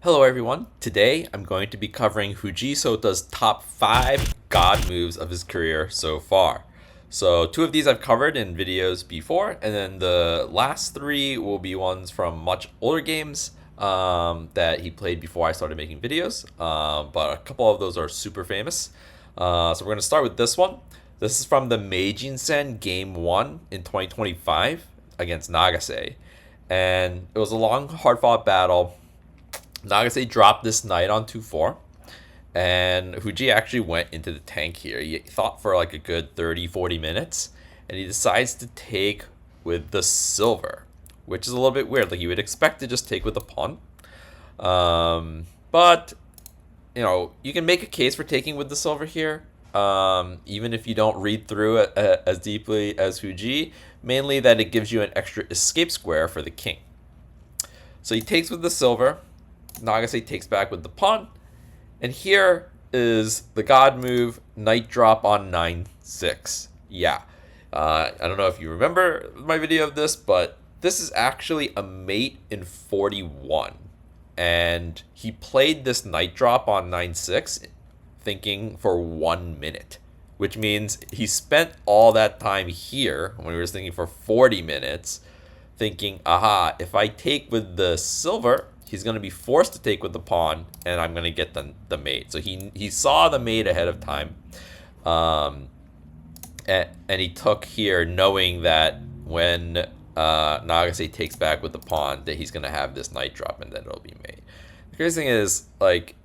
Hello everyone, today I'm going to be covering Fujii Sota's top 5 god moves of his career so far. So 2 of these I've covered in videos before, and then the last 3 will be ones from much older games that he played before I started making videos, but a couple of those are super famous. So we're going to start with this one. This is from the Meijin-sen Game 1 in 2025 against Nagase, and it was a long, hard-fought battle. Nagase dropped this knight on 2-4, and Fujii actually went into the tank here. He thought for like a good 30-40 minutes, and he decides to take with the silver, which is a little bit weird. Like you would expect to just take with the pawn. But, you know, you can make a case for taking with the silver here, even if you don't read through it as deeply as Fujii, mainly that it gives you an extra escape square for the king. So he takes with the silver. Nagase takes back with the pawn, and here is the god move, knight drop on 9-6. Yeah, I don't know if you remember my video of this, but this is actually a mate in 41, and he played this knight drop on 9-6 thinking for 1 minute, which means he spent all that time here when he was thinking for 40 minutes thinking, aha, if I take with the silver, he's going to be forced to take with the pawn, and I'm going to get the mate. So he saw the mate ahead of time, and he took here knowing that when Nagase takes back with the pawn, that he's going to have this knight drop and that it'll be mate. The crazy thing is, like,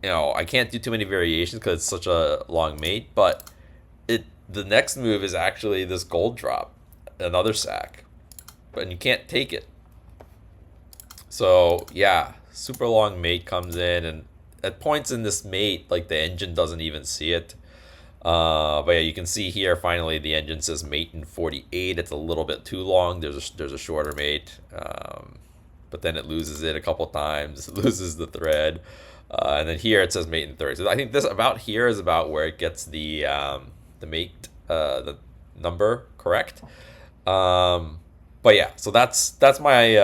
you know, I can't do too many variations because it's such a long mate, but the next move is actually this gold drop, another sack, but you can't take it. So yeah, super long mate comes in, and at points in this mate, like the engine doesn't even see it. But yeah, you can see here finally the engine says mate in 48. It's a little bit too long. There's a shorter mate, but then it loses it a couple times. It loses the thread, and then here it says mate in 30. So I think this about here is about where it gets the mate the number correct. But yeah, so that's my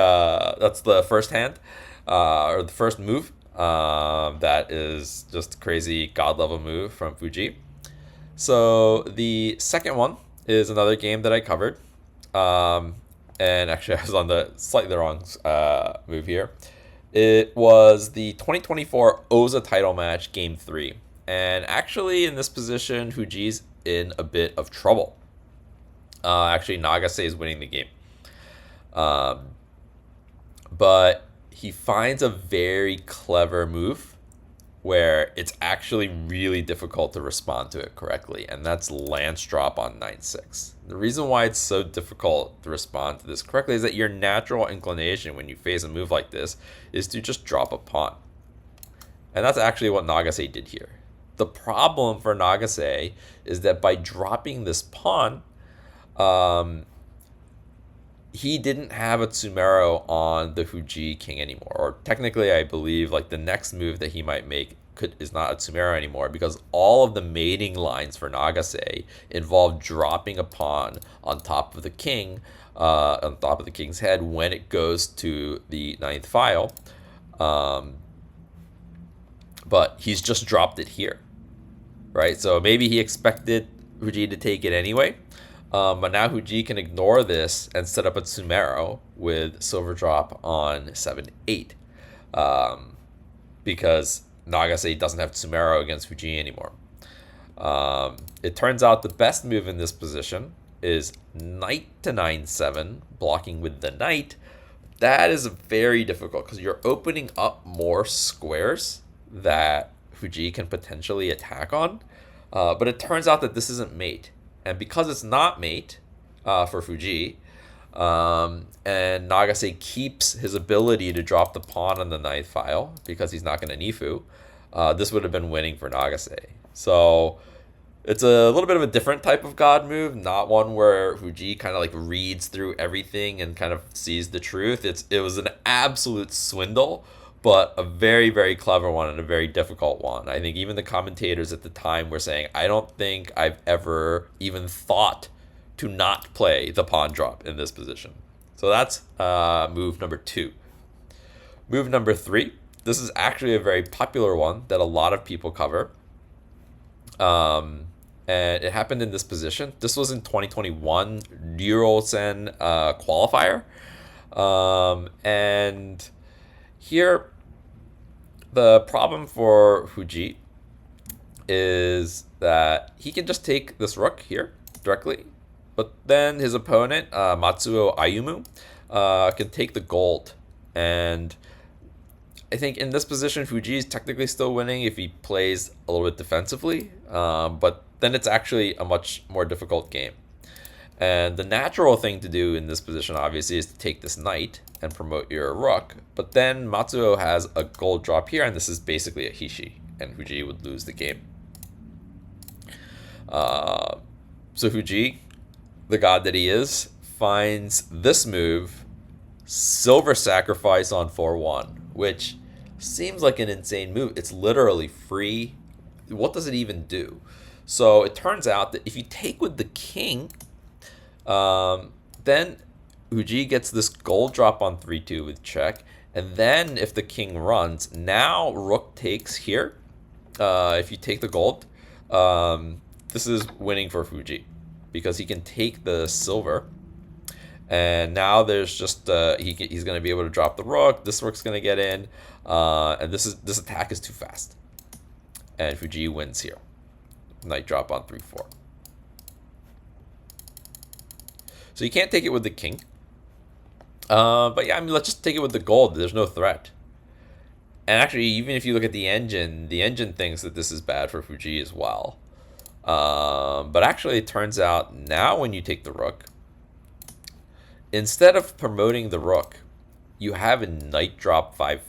that's the first hand, or the first move. That is just a crazy god level move from Fujii. So the second one is another game that I covered, and actually I was on the slightly wrong move here. It was the 2024 Oza title match, Game 3, and actually in this position, Fujii's in a bit of trouble. Actually, Nagase is winning the game. But he finds a very clever move where it's actually really difficult to respond to it correctly, and that's lance drop on 9-6. The reason why it's so difficult to respond to this correctly is that your natural inclination when you face a move like this is to just drop a pawn. And that's actually what Nagase did here. The problem for Nagase is that by dropping this pawn, he didn't have a Tsumero on the Fujii king anymore. Or technically, I believe like the next move that he might make is not a Tsumero anymore, because all of the mating lines for Nagase involve dropping a pawn on top of the king, on top of the king's head when it goes to the ninth file. But he's just dropped it here, right? So maybe he expected Fujii to take it anyway. But now Fujii can ignore this and set up a Tsumero with silver drop on 7-8, because Nagase doesn't have Tsumero against Fujii anymore. It turns out the best move in this position is knight to 9-7, blocking with the knight. That is very difficult because you're opening up more squares that Fujii can potentially attack on. But it turns out that this isn't mate. And because it's not mate for Fujii, and Nagase keeps his ability to drop the pawn on the ninth file because he's not going to Nifu, this would have been winning for Nagase. So it's a little bit of a different type of god move, not one where Fujii kind of like reads through everything and kind of sees the truth. It was an absolute swindle, but a very, very clever one and a very difficult one. I think even the commentators at the time were saying, I don't think I've ever even thought to not play the pawn drop in this position. So that's move number 2. Move number 3 this is actually a very popular one that a lot of people cover. And it happened in this position. This was in 2021 Eurosen qualifier. And here, the problem for Fujii is that he can just take this rook here directly, but then his opponent, Matsuo Ayumu, can take the gold. And I think in this position, Fujii is technically still winning if he plays a little bit defensively, but then it's actually a much more difficult game. And the natural thing to do in this position, obviously, is to take this knight and promote your rook. But then Matsuo has a gold drop here, and this is basically a Hishi, and Fujii would lose the game. So Fujii, the god that he is, finds this move, silver sacrifice on 4-1, which seems like an insane move. It's literally free. What does it even do? So it turns out that if you take with the king, then Fujii gets this gold drop on 3-2 with check. And then if the king runs, now rook takes here. If you take the gold, this is winning for Fujii because he can take the silver. And now there's just he's going to be able to drop the rook. This rook's going to get in, and this attack is too fast, and Fujii wins here. Knight drop on 3-4. So you can't take it with the king. But yeah, I mean, let's just take it with the gold. There's no threat. And actually, even if you look at the engine thinks that this is bad for Fujii as well. But actually, it turns out now when you take the rook, instead of promoting the rook, you have a knight drop 5-5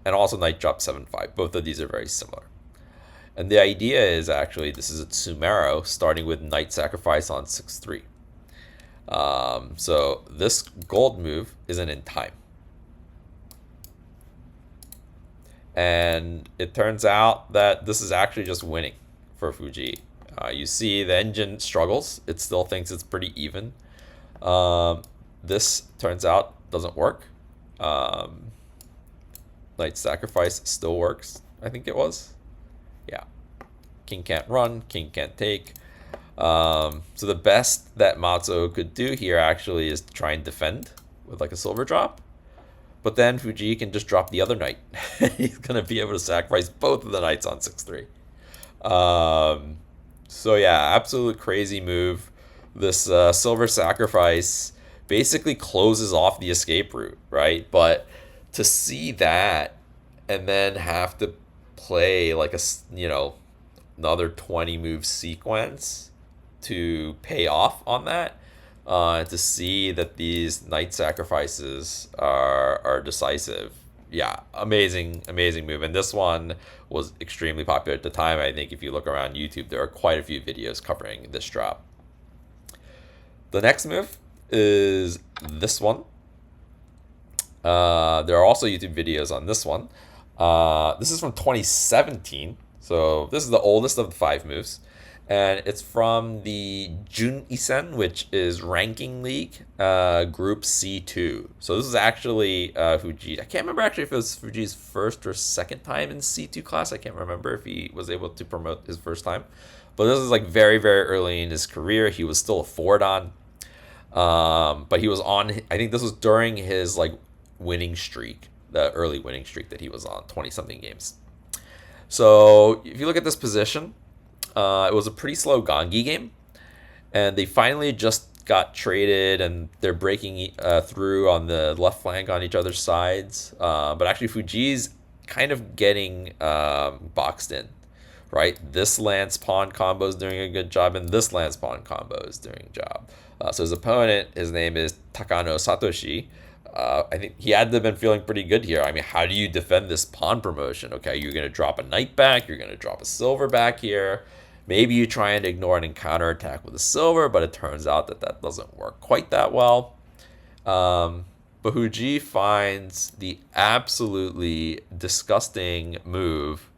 and also knight drop 7-5. Both of these are very similar. And the idea is actually this is a Tsumero starting with knight sacrifice on 6-3. So this gold move isn't in time. And it turns out that this is actually just winning for Fujii. You see the engine struggles. It still thinks it's pretty even. This turns out doesn't work. Knight sacrifice still works. I think it was. Yeah. King can't run. King can't take. So the best that Matsuo could do here actually is try and defend with like a silver drop. But then Fujii can just drop the other knight. He's going to be able to sacrifice both of the knights on 6-3. So yeah, absolute crazy move. This silver sacrifice basically closes off the escape route, right? But to see that and then have to play like another 20 move sequence to pay off on that, to see that these knight sacrifices are decisive. Yeah, amazing move. And this one was extremely popular at the time. I think if you look around YouTube, there are quite a few videos covering this drop. The next move is this one. There are also YouTube videos on this one. This is from 2017. So this is the oldest of the 5 moves. And it's from the Jun Isen, which is ranking league, group C2. So this is actually Fujii. I can't remember actually if it was Fujii's first or second time in C2 class. I can't remember if he was able to promote his first time. But this is like very, very early in his career. He was still a 4-dan. But he was on, I think this was during his like winning streak, the early winning streak that he was on, 20-something games. So if you look at this position, it was a pretty slow Gangi game, and they finally just got traded, and they're breaking through on the left flank on each other's sides. But actually, Fujii's kind of getting boxed in, right? This lance pawn combo is doing a good job, and this lance pawn combo is doing a job. So his opponent, his name is Takano Satoshi. I think he had to have been feeling pretty good here. I mean, how do you defend this pawn promotion? Okay, you're going to drop a knight back. You're going to drop a silver back here. Maybe you try and ignore it and counterattack with a silver, but it turns out that that doesn't work quite that well. But Fujii finds the absolutely disgusting move,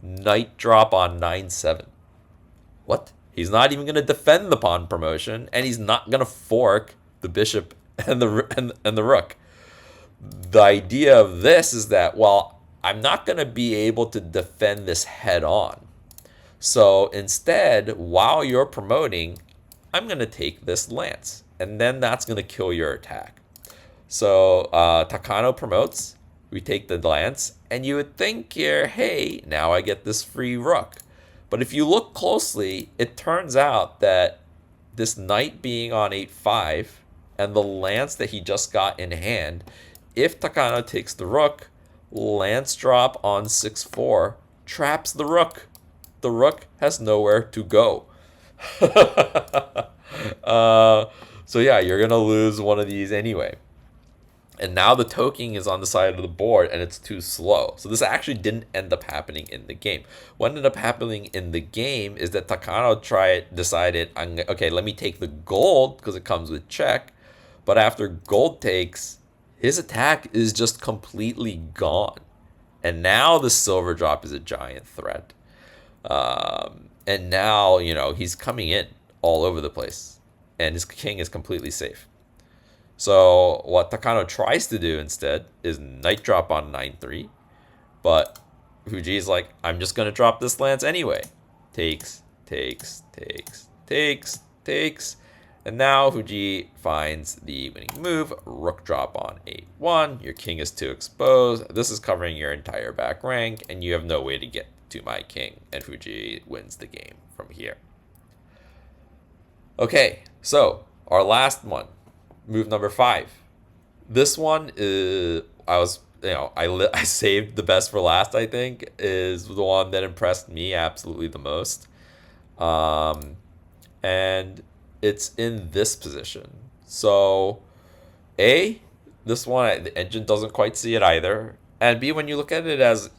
knight drop on 9-7. What? He's not even going to defend the pawn promotion, and he's not going to fork the bishop and the rook. The idea of this is that, well, I'm not going to be able to defend this head on. So instead, while you're promoting, I'm going to take this lance. And then that's going to kill your attack. So Takano promotes. We take the lance. And you would think here, hey, now I get this free rook. But if you look closely, it turns out that this knight being on 8-5 and the lance that he just got in hand, if Takano takes the rook, lance drop on 6-4 traps the rook. The rook has nowhere to go. So yeah, you're going to lose one of these anyway. And now the toking is on the side of the board and it's too slow. So this actually didn't end up happening in the game. What ended up happening in the game is that Takano decided, okay, let me take the gold because it comes with check. But after gold takes, his attack is just completely gone. And now the silver drop is a giant threat. And now, he's coming in all over the place. And his king is completely safe. So what Takano tries to do instead is knight drop on 9-3. But Fujii's like, I'm just going to drop this lance anyway. Takes. And now Fujii finds the winning move, rook drop on 8-1. Your king is too exposed. This is covering your entire back rank, and you have no way to get to my king. And Fujii wins the game from here. Okay, so our last one. Move number 5. This one is I saved the best for last. I think is the one that impressed me absolutely the most, and it's in this position. So, A, this one the engine doesn't quite see it either, and B, when you look at it as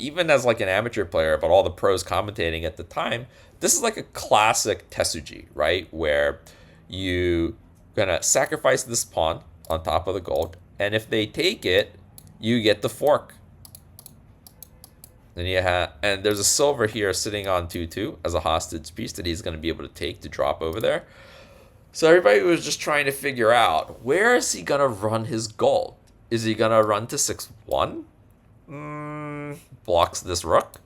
like an amateur player, but all the pros commentating at the time, this is like a classic Tesuji, right, where you gonna sacrifice this pawn on top of the gold, and if they take it, you get the fork. And there's a silver here sitting on 2-2 as a hostage piece that he's gonna be able to take to drop over there. So everybody was just trying to figure out, where is he gonna run his gold? Is he gonna run to 6-1? Blocks this rook.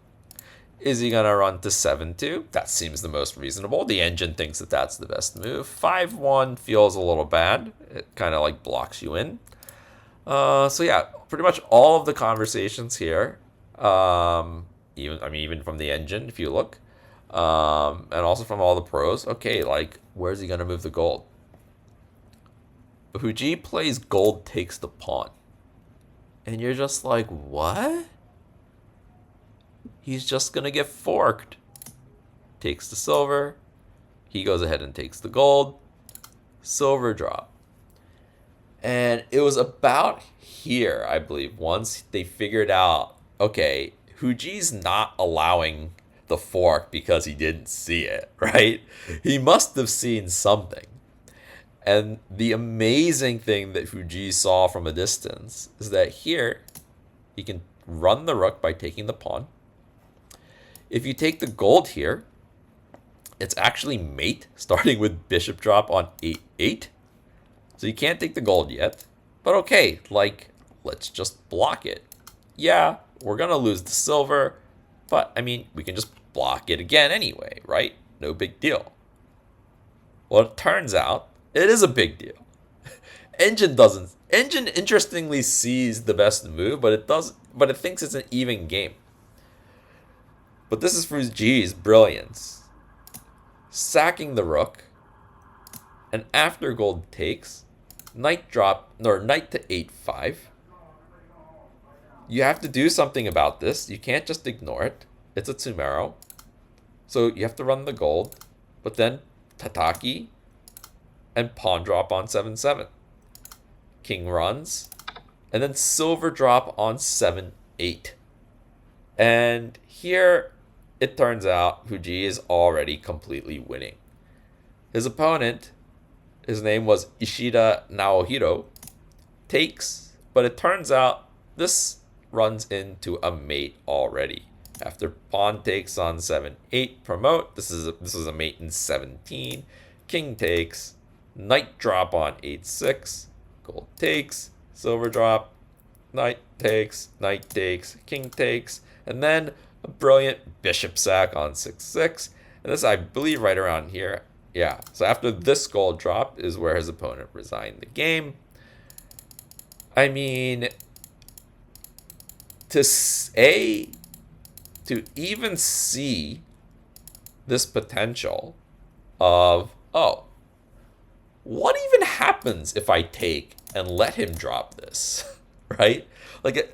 Is he going to run to 7-2? That seems the most reasonable. The engine thinks that that's the best move. 5-1 feels a little bad. It kind of like blocks you in. So yeah, pretty much all of the conversations here, even from the engine, if you look, and also from all the pros, okay, like, where's he going to move the gold? Fujii plays gold takes the pawn. And you're just like, what? He's just going to get forked. Takes the silver. He goes ahead and takes the gold. Silver drop. And it was about here, I believe, once they figured out, okay, Fujii's not allowing the fork because he didn't see it, right? He must have seen something. And the amazing thing that Fujii saw from a distance is that here, he can run the rook by taking the pawn. If you take the gold here, it's actually mate, starting with bishop drop on 8-8. So you can't take the gold yet. But okay, like, let's just block it. Yeah, we're going to lose the silver. But, we can just block it again anyway, right? No big deal. Well, it turns out it is a big deal. Engine interestingly sees the best move, but it thinks it's an even game. But this is Fujii's brilliance. Sacking the rook, and after gold takes, knight to 8-5. You have to do something about this. You can't just ignore it. It's a tsumero. So you have to run the gold, but then tataki and pawn drop on 7-7. King runs, and then silver drop on 7-8. And here, it turns out Fujii is already completely winning. His opponent, his name was Ishida Naohiro, takes, but it turns out this runs into a mate already. After pawn takes on 7-8, promote. This is a mate in 17. King takes, knight drop on 8-6, gold takes, silver drop, knight takes, knight takes, king takes, and then a brilliant bishop sack on 6-6. And this, I believe, right around here. Yeah, so after this gold drop is where his opponent resigned the game. I mean, to even see this potential of, oh, what even happens if I take and let him drop this, right? Like,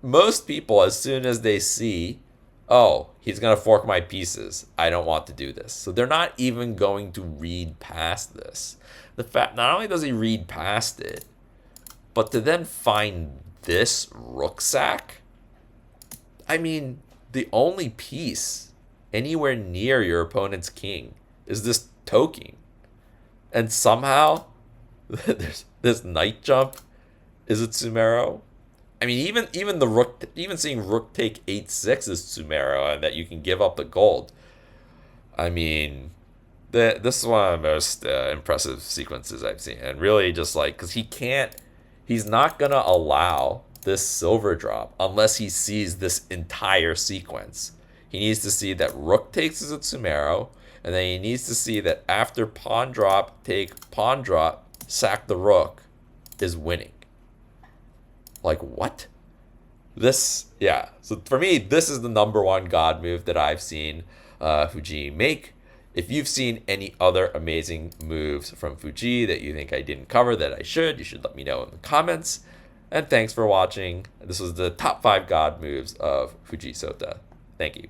most people, as soon as they see, oh, he's going to fork my pieces, I don't want to do this. So they're not even going to read past this. The fact, not only does he read past it, but to then find this rook sack, I mean, the only piece anywhere near your opponent's king is this token. And somehow, there's this knight jump is a Tsumero. I mean, even the rook, even seeing rook take 8-6 is Tsumero, and that you can give up the gold. I mean, this is one of the most impressive sequences I've seen, and really just like, because he's not gonna allow this silver drop unless he sees this entire sequence. He needs to see that rook takes as a Tsumero, and then he needs to see that after pawn drop, take pawn drop, sack the rook, is winning. Like, what? This, yeah. So for me, this is the number one god move that I've seen Fujii make. If you've seen any other amazing moves from Fujii that you think I didn't cover that I should, you should let me know in the comments. And thanks for watching. This was the top 5 god moves of Fujii Souta. Thank you.